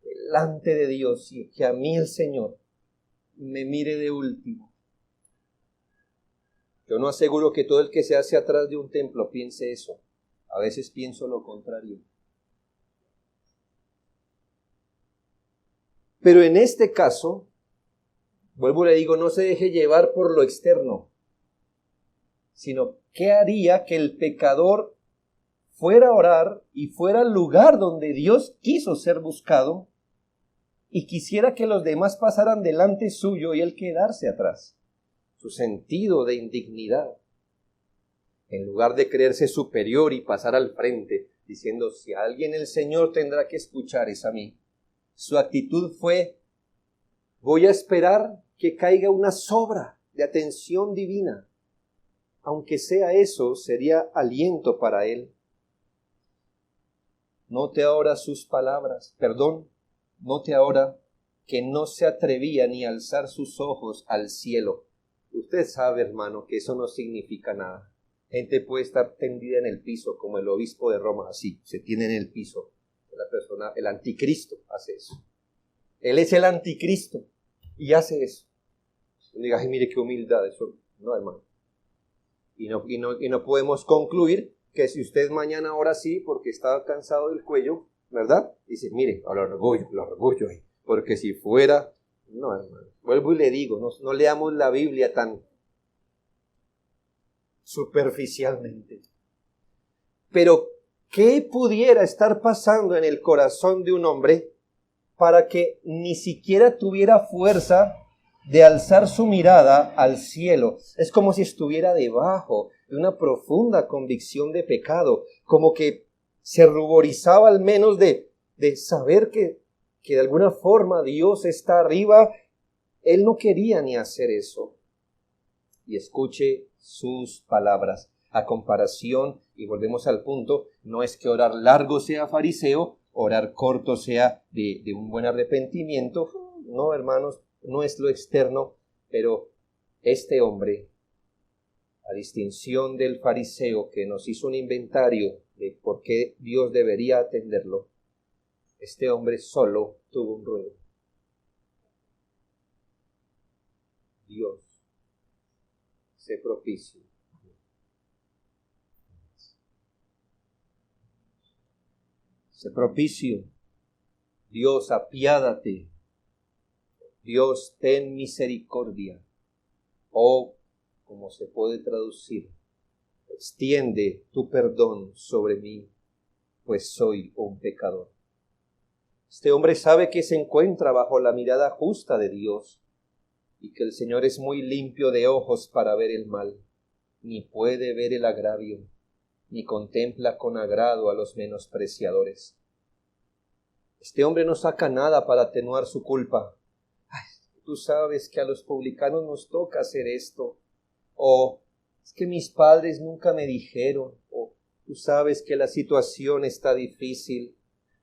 delante de Dios, y que a mí el Señor me mire de último. Yo no aseguro que todo el que se hace atrás de un templo piense eso. A veces pienso lo contrario. Pero en este caso, vuelvo y le digo, no se deje llevar por lo externo, sino ¿qué haría que el pecador fuera a orar y fuera al lugar donde Dios quiso ser buscado y quisiera que los demás pasaran delante suyo y él quedarse atrás? Su sentido de indignidad, en lugar de creerse superior y pasar al frente, diciendo, si a alguien el Señor tendrá que escuchar es a mí. Su actitud fue, voy a esperar que caiga una sobra de atención divina. Aunque sea eso, sería aliento para él. Note ahora sus palabras, note ahora que no se atrevía ni a alzar sus ojos al cielo. Usted sabe, hermano, que eso no significa nada. Gente puede estar tendida en el piso, como el obispo de Roma, así, se tiene en el piso. La persona, el anticristo hace eso. Él es el anticristo y hace eso. Y diga, ay, mire qué humildad, eso no, hermano. Y no podemos concluir que si usted mañana ahora sí, porque está cansado del cuello, ¿verdad? Dice, mire, el orgullo, porque si fuera... No, hermano, vuelvo y le digo, no leamos la Biblia tan superficialmente. Pero, ¿qué pudiera estar pasando en el corazón de un hombre para que ni siquiera tuviera fuerza de alzar su mirada al cielo? Es como si estuviera debajo de una profunda convicción de pecado, como que se ruborizaba al menos de saber que de alguna forma Dios está arriba. Él no quería ni hacer eso. Y escuche sus palabras. A comparación, y volvemos al punto, no es que orar largo sea fariseo, orar corto sea de un buen arrepentimiento. No, hermanos, no es lo externo, pero este hombre, a distinción del fariseo que nos hizo un inventario de por qué Dios debería atenderlo, este hombre solo tuvo un ruego. Dios, sé propicio. Sé propicio. Dios, apiádate. Dios, ten misericordia. O, como se puede traducir, extiende tu perdón sobre mí, pues soy un pecador. Este hombre sabe que se encuentra bajo la mirada justa de Dios y que el Señor es muy limpio de ojos para ver el mal, ni puede ver el agravio, ni contempla con agrado a los menospreciadores. Este hombre no saca nada para atenuar su culpa. Ay, tú sabes que a los publicanos nos toca hacer esto. o es que mis padres nunca me dijeron, o tú sabes que la situación está difícil,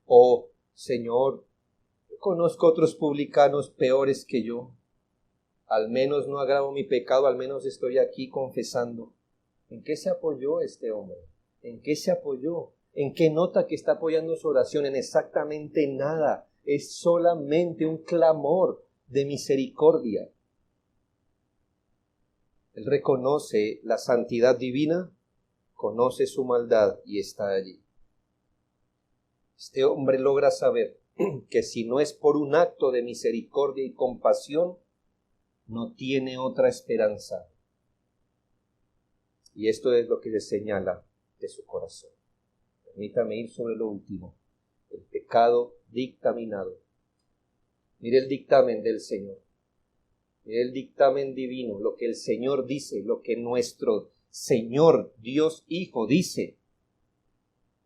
o Señor, conozco otros publicanos peores que yo, al menos no agravo mi pecado, al menos estoy aquí confesando. ¿En qué se apoyó este hombre? ¿En qué se apoyó? ¿En qué nota que está apoyando su oración? En exactamente nada. Es solamente un clamor de misericordia. Él reconoce la santidad divina, conoce su maldad y está allí. Este hombre logra saber que si no es por un acto de misericordia y compasión, no tiene otra esperanza. Y esto es lo que le señala de su corazón. Permítame ir sobre lo último, el pecado dictaminado. Mire el dictamen del Señor. Mire el dictamen divino, lo que el Señor dice, lo que nuestro Señor, Dios Hijo, dice.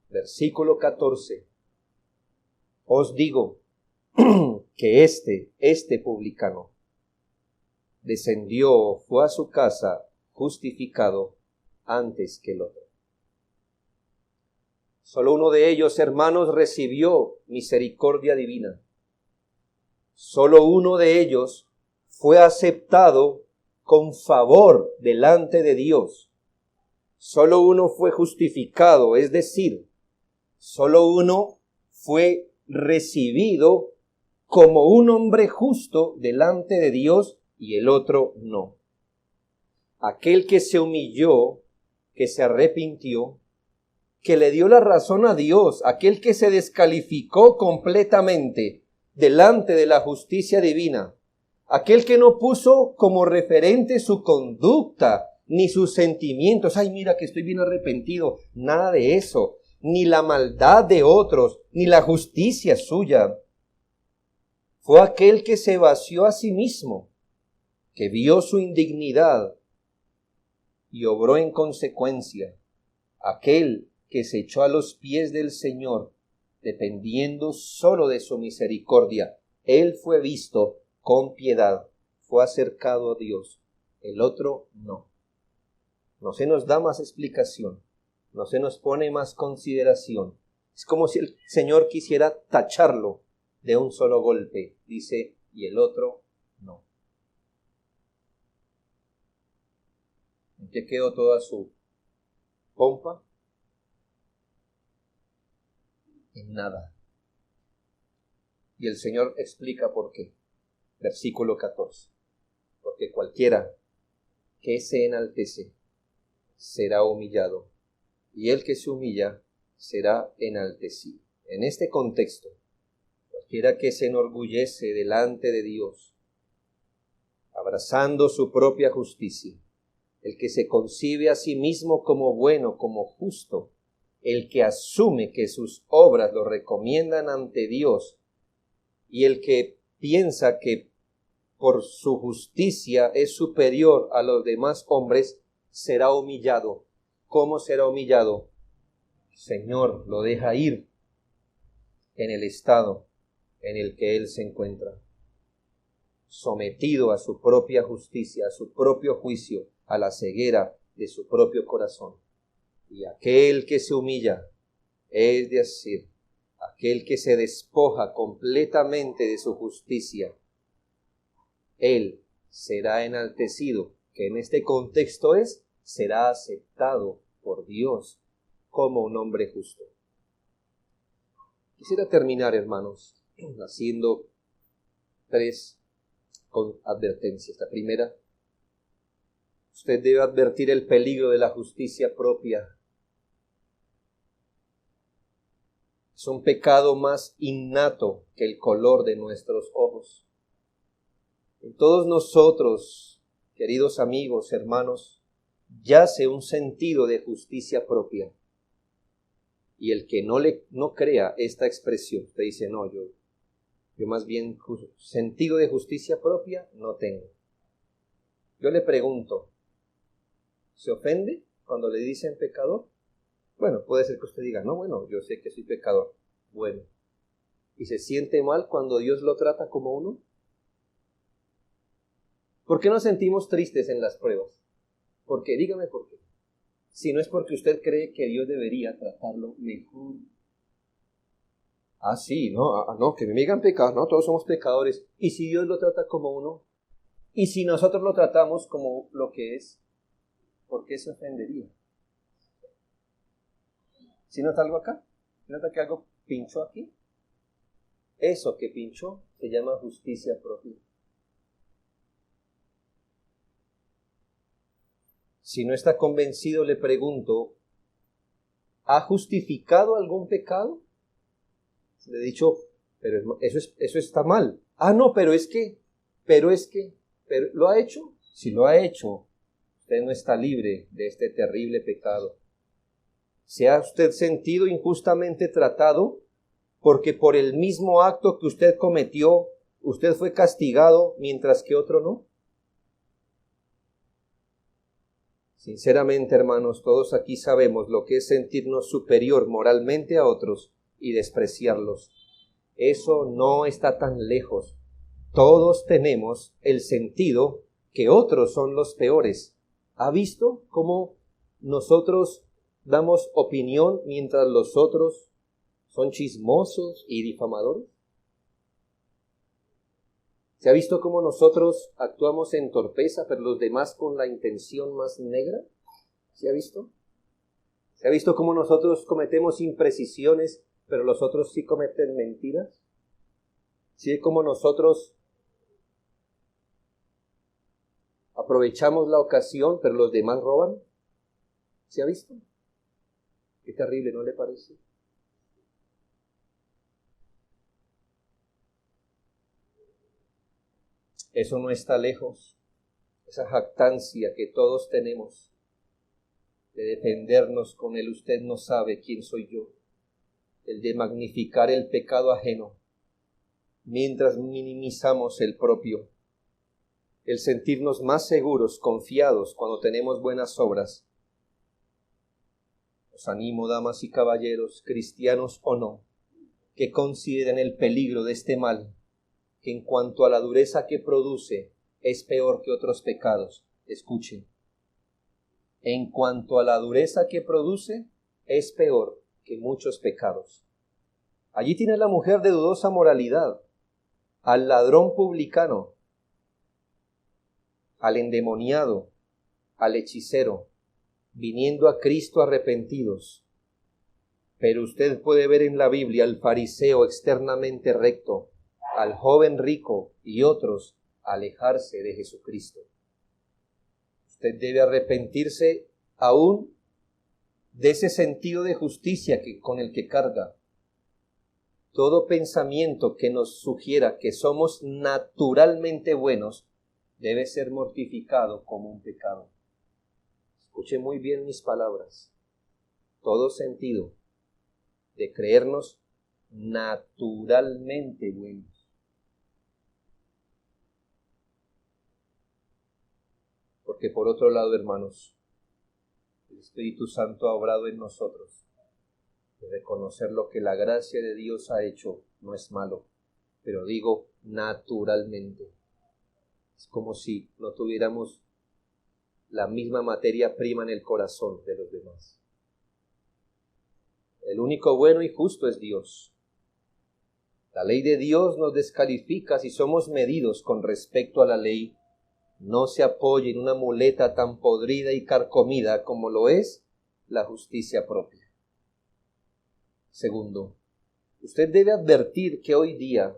Versículo 14. Os digo que este publicano descendió, fue a su casa justificado antes que el otro. Solo uno de ellos, hermanos, recibió misericordia divina. Solo uno de ellos fue aceptado con favor delante de Dios. Solo uno fue justificado, es decir, solo uno fue recibido como un hombre justo delante de Dios y el otro no. Aquel que se humilló, que se arrepintió, que le dio la razón a Dios, aquel que se descalificó completamente delante de la justicia divina, aquel que no puso como referente su conducta ni sus sentimientos, ay mira que estoy bien arrepentido, nada de eso, ni la maldad de otros, ni la justicia suya. Fue aquel que se vació a sí mismo, que vio su indignidad y obró en consecuencia, aquel que se echó a los pies del Señor, dependiendo solo de su misericordia. Él fue visto con piedad, fue acercado a Dios, el otro no. No se nos da más explicación, no se nos pone más consideración. Es como si el Señor quisiera tacharlo de un solo golpe, dice, y el otro no. ¿En qué quedó toda su pompa? En nada. Y el Señor explica por qué. Versículo 14. Porque cualquiera que se enaltece será humillado, y el que se humilla será enaltecido. En este contexto, cualquiera que se enorgullece delante de Dios, abrazando su propia justicia, el que se concibe a sí mismo como bueno, como justo, el que asume que sus obras lo recomiendan ante Dios, y el que piensa que por su justicia es superior a los demás hombres, será humillado. ¿Cómo será humillado? El Señor lo deja ir en el estado en el que él se encuentra, sometido a su propia justicia, a su propio juicio, a la ceguera de su propio corazón. Y aquel que se humilla, es decir, aquel que se despoja completamente de su justicia, él será enaltecido, que en este contexto será aceptado por Dios como un hombre justo. Quisiera terminar, hermanos, haciendo 3 advertencias. La primera, usted debe advertir el peligro de la justicia propia. Es un pecado más innato que el color de nuestros ojos. En todos nosotros, queridos amigos, hermanos, yace un sentido de justicia propia. Y el que no crea esta expresión, te dice, no, yo más bien sentido de justicia propia no tengo. Yo le pregunto, ¿se ofende cuando le dicen pecador? Bueno, puede ser que usted diga, no, bueno, yo sé que soy pecador. Bueno, ¿y se siente mal cuando Dios lo trata como uno? ¿Por qué nos sentimos tristes en las pruebas? ¿Por qué? Dígame por qué. Si no es porque usted cree que Dios debería tratarlo mejor. Ah, sí, no, que me digan pecado, no, todos somos pecadores. ¿Y si Dios lo trata como uno? ¿Y si nosotros lo tratamos como lo que es? ¿Por qué se ofendería? ¿Si nota algo acá? ¿Si nota que algo pinchó aquí? Eso que pinchó se llama justicia propia. Si no está convencido, le pregunto, ¿ha justificado algún pecado? Le he dicho, pero eso está mal. Ah, no, pero ¿lo ha hecho? Si lo ha hecho, usted no está libre de este terrible pecado. ¿Se ha usted sentido injustamente tratado porque por el mismo acto que usted cometió, usted fue castigado mientras que otro no? Sinceramente, hermanos, todos aquí sabemos lo que es sentirnos superior moralmente a otros y despreciarlos. Eso no está tan lejos. Todos tenemos el sentido que otros son los peores. ¿Ha visto cómo nosotros damos opinión mientras los otros son chismosos y difamadores? ¿Se ha visto cómo nosotros actuamos en torpeza, pero los demás con la intención más negra? ¿Se ha visto? ¿Se ha visto cómo nosotros cometemos imprecisiones, pero los otros sí cometen mentiras? ¿Sí? ¿Cómo nosotros aprovechamos la ocasión, pero los demás roban? ¿Se ha visto? Qué terrible, ¿no le parece? Eso no está lejos. Esa jactancia que todos tenemos de defendernos con el usted no sabe quién soy yo, el de magnificar el pecado ajeno, mientras minimizamos el propio, el sentirnos más seguros, confiados cuando tenemos buenas obras. Os animo, damas y caballeros, cristianos o no, que consideren el peligro de este mal, que en cuanto a la dureza que produce, es peor que otros pecados. Escuchen. En cuanto a la dureza que produce, es peor que muchos pecados. Allí tiene la mujer de dudosa moralidad, al ladrón publicano, al endemoniado, al hechicero, viniendo a Cristo arrepentidos. Pero usted puede ver en la Biblia al fariseo externamente recto, al joven rico y otros alejarse de Jesucristo. Usted debe arrepentirse aún de ese sentido de justicia con el que carga. Todo pensamiento que nos sugiera que somos naturalmente buenos debe ser mortificado como un pecado. Escuche muy bien mis palabras. Todo sentido de creernos naturalmente buenos. Porque por otro lado, hermanos, el Espíritu Santo ha obrado en nosotros. De reconocer lo que la gracia de Dios ha hecho no es malo, pero digo naturalmente. Es como si no tuviéramos la misma materia prima en el corazón de los demás. El único bueno y justo es Dios. La ley de Dios nos descalifica si somos medidos con respecto a la ley. No se apoye en una muleta tan podrida y carcomida como lo es la justicia propia. Segundo, usted debe advertir que hoy día,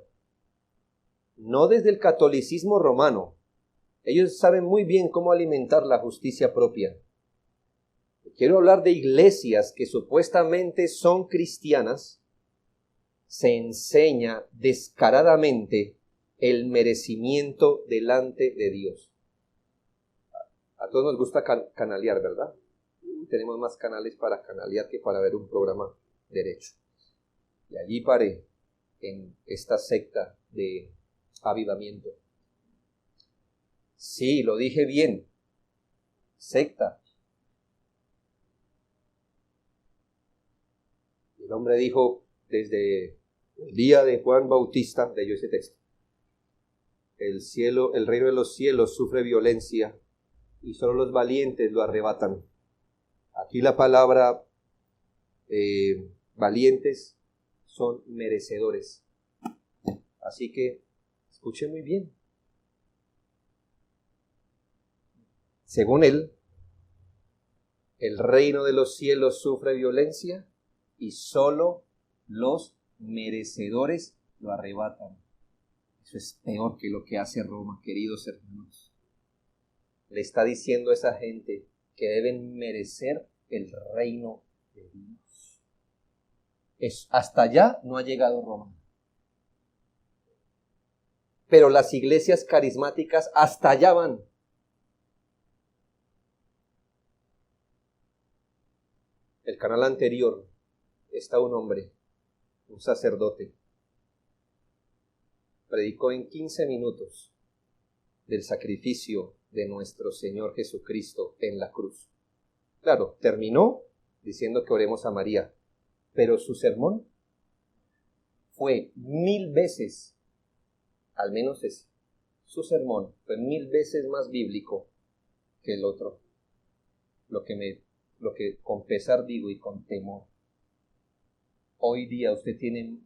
no desde el catolicismo romano, ellos saben muy bien cómo alimentar la justicia propia. Quiero hablar de iglesias que supuestamente son cristianas. Se enseña descaradamente el merecimiento delante de Dios. A todos nos gusta canalear, ¿verdad? Tenemos más canales para canalear que para ver un programa derecho. Y allí paré en esta secta de avivamiento. Sí, lo dije bien. Secta. El hombre dijo desde el día de Juan Bautista, leyó ese texto. El reino de los cielos sufre violencia y solo los valientes lo arrebatan. Aquí la palabra valientes son merecedores. Así que escuchen muy bien. Según él, el reino de los cielos sufre violencia y solo los merecedores lo arrebatan. Eso es peor que lo que hace Roma, queridos hermanos. Le está diciendo a esa gente que deben merecer el reino de Dios. Hasta allá no ha llegado Roma. Pero las iglesias carismáticas hasta allá van. El canal anterior está un hombre, un sacerdote. Predicó en 15 minutos del sacrificio de nuestro Señor Jesucristo en la cruz. Claro, terminó diciendo que oremos a María, pero su sermón fue 1000 veces, al menos ese, su sermón fue 1000 veces más bíblico que el otro. Lo que con pesar digo y con temor. Hoy día usted tiene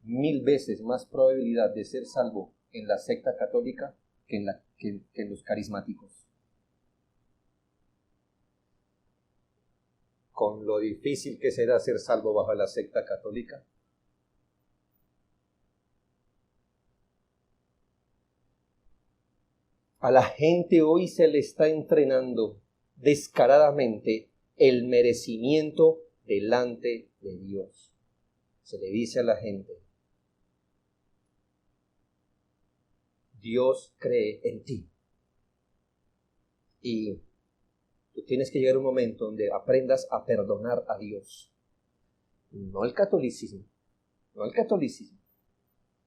1000 veces más probabilidad de ser salvo en la secta católica que en los carismáticos. Con lo difícil que será ser salvo bajo la secta católica. A la gente hoy se le está entrenando descaradamente el merecimiento delante de Dios. Se le dice a la gente, Dios cree en ti. Y tú tienes que llegar a un momento donde aprendas a perdonar a Dios. No el catolicismo, no el catolicismo.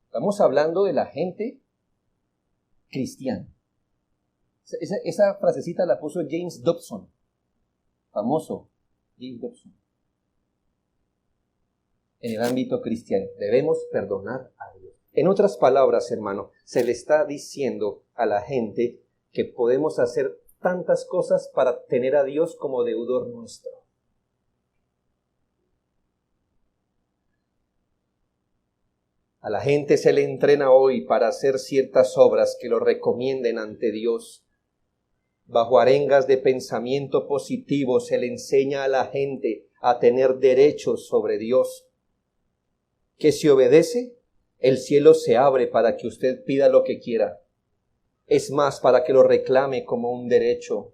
Estamos hablando de la gente cristiana. Esa frasecita la puso James Dobson, famoso James Dobson. En el ámbito cristiano, debemos perdonar a Dios. En otras palabras, hermano, se le está diciendo a la gente que podemos hacer tantas cosas para tener a Dios como deudor nuestro. A la gente se le entrena hoy para hacer ciertas obras que lo recomienden ante Dios. Bajo arengas de pensamiento positivo se le enseña a la gente a tener derechos sobre Dios. Que si obedece, el cielo se abre para que usted pida lo que quiera. Es más, para que lo reclame como un derecho.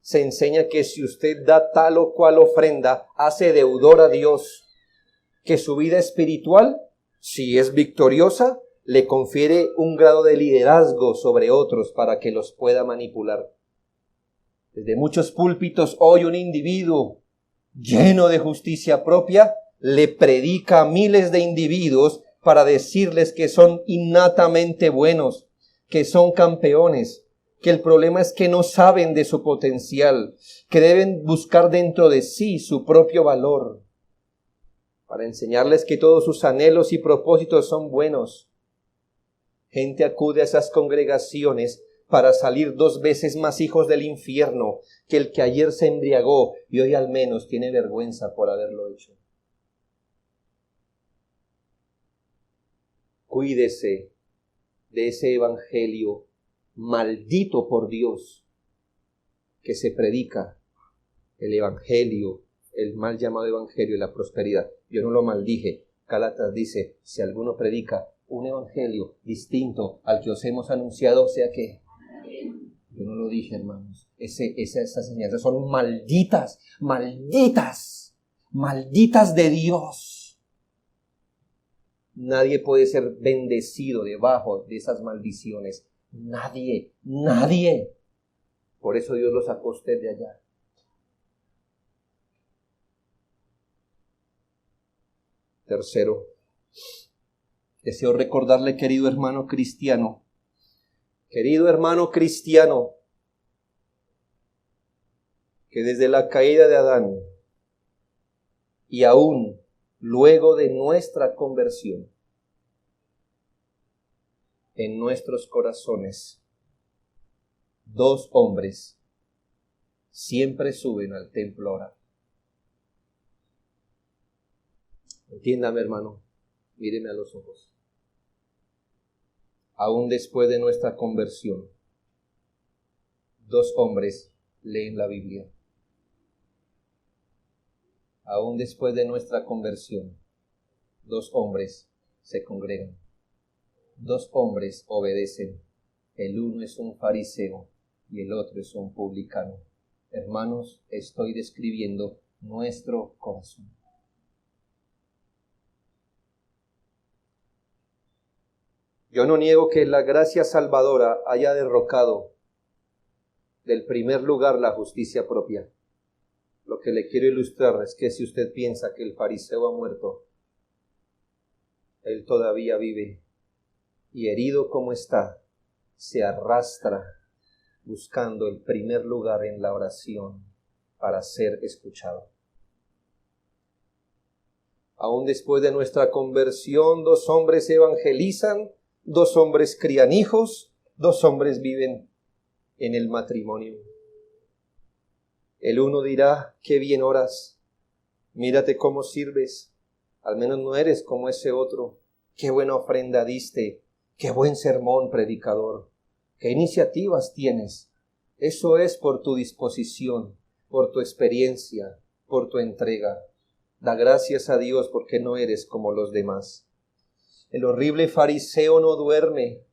Se enseña que si usted da tal o cual ofrenda, hace deudor a Dios. Que su vida espiritual, si es victoriosa, le confiere un grado de liderazgo sobre otros para que los pueda manipular. Desde muchos púlpitos hoy un individuo lleno de justicia propia le predica a miles de individuos para decirles que son innatamente buenos, que son campeones, que el problema es que no saben de su potencial, que deben buscar dentro de sí su propio valor, para enseñarles que todos sus anhelos y propósitos son buenos. Gente acude a esas congregaciones para salir 2 veces más hijos del infierno que el que ayer se embriagó y hoy al menos tiene vergüenza por haberlo hecho. Cuídese de ese evangelio maldito por Dios que se predica, el evangelio, el mal llamado evangelio de la prosperidad. Yo no lo maldije. Gálatas dice, si alguno predica un evangelio distinto al que os hemos anunciado, o sea que yo no lo dije, hermanos. Esas enseñanzas son malditas, malditas, malditas de Dios. Nadie puede ser bendecido debajo de esas maldiciones. Nadie, nadie. Por eso Dios lo sacó a usted de allá. Tercero, deseo recordarle, querido hermano cristiano, que desde la caída de Adán y aún luego de nuestra conversión, en nuestros corazones, 2 hombres siempre suben al templo a orar. Entiéndame, hermano, míreme a los ojos. Aún después de nuestra conversión, 2 hombres leen la Biblia. Aún después de nuestra conversión, 2 hombres se congregan. 2 hombres obedecen. El uno es un fariseo y el otro es un publicano. Hermanos, estoy describiendo nuestro corazón. Yo no niego que la gracia salvadora haya derrocado del primer lugar la justicia propia. Lo que le quiero ilustrar es que si usted piensa que el fariseo ha muerto, él todavía vive y herido como está, se arrastra buscando el primer lugar en la oración para ser escuchado. Aún después de nuestra conversión, 2 hombres evangelizan, 2 hombres crían hijos, 2 hombres viven en el matrimonio. El uno dirá, qué bien oras, mírate cómo sirves, al menos no eres como ese otro, qué buena ofrenda diste, qué buen sermón, predicador, qué iniciativas tienes. Eso es por tu disposición, por tu experiencia, por tu entrega. Da gracias a Dios porque no eres como los demás. El horrible fariseo no duerme.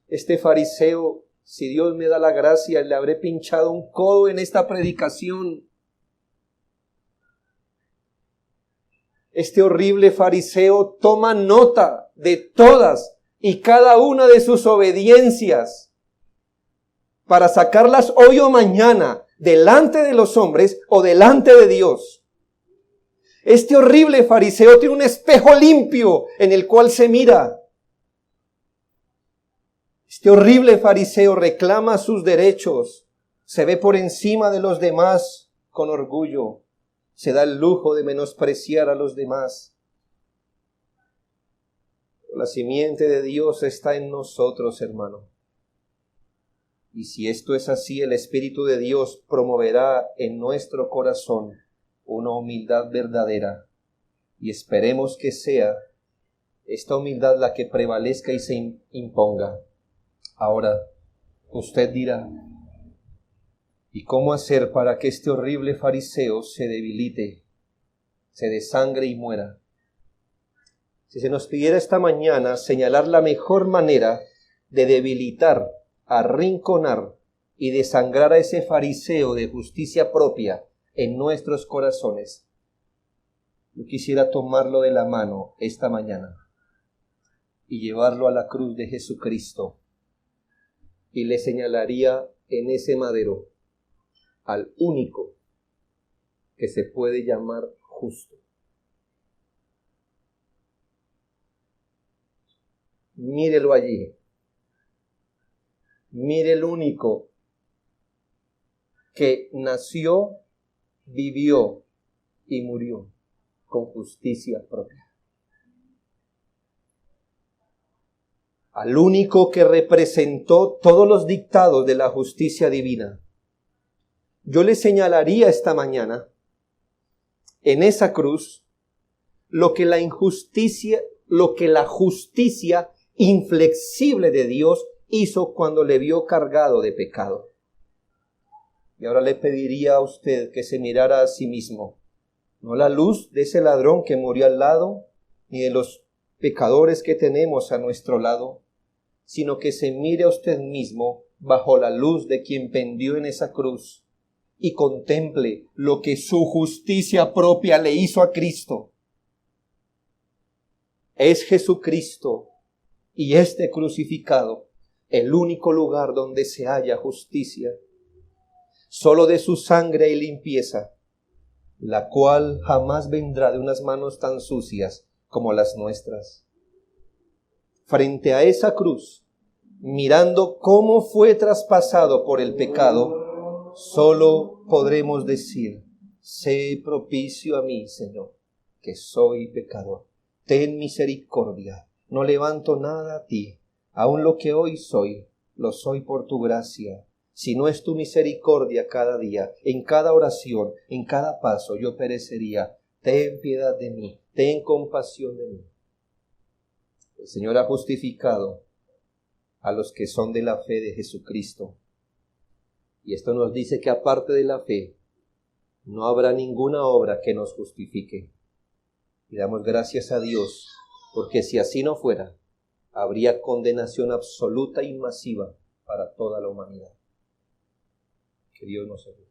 Este fariseo, si Dios me da la gracia, le habré pinchado un codo en esta predicación. Este horrible fariseo toma nota de todas y cada una de sus obediencias para sacarlas hoy o mañana delante de los hombres o delante de Dios. Este horrible fariseo tiene un espejo limpio en el cual se mira. Este horrible fariseo reclama sus derechos, se ve por encima de los demás con orgullo, se da el lujo de menospreciar a los demás. La simiente de Dios está en nosotros, hermano. Y si esto es así, el Espíritu de Dios promoverá en nuestro corazón una humildad verdadera. Y esperemos que sea esta humildad la que prevalezca y se imponga. Ahora, usted dirá, ¿y cómo hacer para que este horrible fariseo se debilite, se desangre y muera? Si se nos pidiera esta mañana señalar la mejor manera de debilitar, arrinconar y desangrar a ese fariseo de justicia propia en nuestros corazones, yo quisiera tomarlo de la mano esta mañana y llevarlo a la cruz de Jesucristo y le señalaría en ese madero al único que se puede llamar justo. Mírelo allí. Mire el único que nació, vivió y murió con justicia propia. Al único que representó todos los dictados de la justicia divina. Yo le señalaría esta mañana en esa cruz lo que la justicia inflexible de Dios hizo cuando le vio cargado de pecado. Y ahora le pediría a usted que se mirara a sí mismo, no la luz de ese ladrón que murió al lado, ni de los pecadores que tenemos a nuestro lado, sino que se mire a usted mismo bajo la luz de quien pendió en esa cruz y contemple lo que su justicia propia le hizo a Cristo. Es Jesucristo y este crucificado el único lugar donde se halla justicia. Solo de su sangre hay limpieza, la cual jamás vendrá de unas manos tan sucias como las nuestras. Frente a esa cruz, mirando cómo fue traspasado por el pecado, solo podremos decir, sé propicio a mí, Señor, que soy pecador. Ten misericordia, no levanto nada a ti, aun lo que hoy soy, lo soy por tu gracia. Si no es tu misericordia cada día, en cada oración, en cada paso, yo perecería. Ten piedad de mí, ten compasión de mí. El Señor ha justificado a los que son de la fe de Jesucristo. Y esto nos dice que aparte de la fe, no habrá ninguna obra que nos justifique. Y damos gracias a Dios, porque si así no fuera, habría condenación absoluta y masiva para toda la humanidad. Que Dios nos ayude.